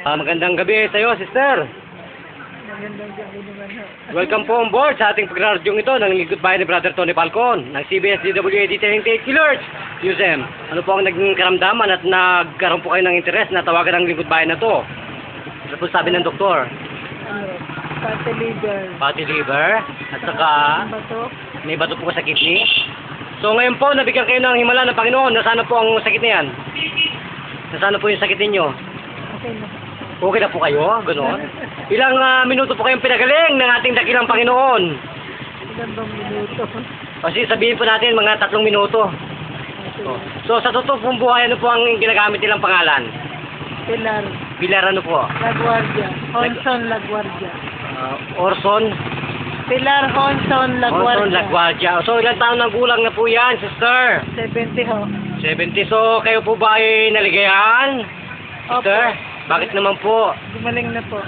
Magandang gabi sa'yo, sister. Magandang gabi naman ho. Welcome po on board sa ating pag-radyong ito ng Lingkod Bayan ni Brother Tony Falcon ng CBS-DWA D78 Killers Museum. Ano po ang naging karamdaman at nagkaroon po kayo ng interes na tawagan ng Lingkod Bayan na to? Ano po sabi ng doktor? Ano, fatty liver. Fatty liver at saka Bato. may bato po sa kidney. So ngayon po, nabigyan kayo ng himala ng Panginoon. Nasaan po ang sakit na yan? Nasaan po yung sakit ninyo? Okay na. Okay na po kayo? Ganoon? Ilang minuto po kayong pinagaling ng ating dakilang Panginoon? Ilan bang minuto? Kasi sabihin po natin mga 3 minuto. So sa totoo pong buhay, ano po ang ginagamit nilang pangalan? Pilar. Pilar ano po? Laguardia. Honson Laguardia. Orson? Pilar Honson Laguardia. Orson Laguardia. So ilang taon ng gulang na po yan, sister? 70 ho. 70. So kayo po ba ay naligayahan? Opo. Sister? Bakit naman po? Gumaling na po.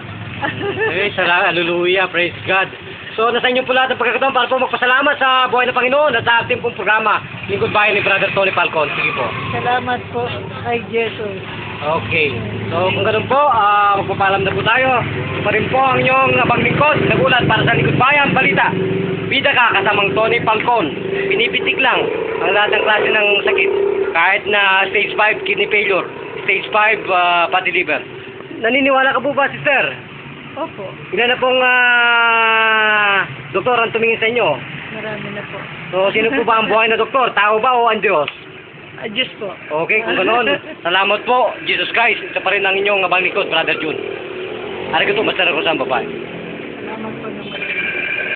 Salamat, hallelujah, praise God. So, nasa inyo po lahat ng pagkakataon para po magpasalamat sa buhay ng Panginoon at sa ating pong programa, Lingkod Bayan ni Brother Tony Falcon. Sige po. Salamat po kay Jesus. Okay. So, kung ganun po, magpapalam na po tayo. Ito pa rin po ang inyong abang lingkod, nagulat para sa Lingkod Bayan, balita. Bida ka kasamang Tony Falcon. Pinipitik lang ang lahat ng klase ng sakit. Kahit na stage 5 kidney failure, stage 5 fatty liver. Naniniwala ka po ba, sister? Opo. Ilan na pong doktor ang tumingin sa inyo? Marami na po. So, sino po ba ang buhay na doktor? Tao ba o ang Diyos? Diyos po. Okay, kung ganoon, salamat po, Jesus Christ. Ito pa rin ang inyong abang likod, Brother June. Arigato, Master Rosan, bye-bye.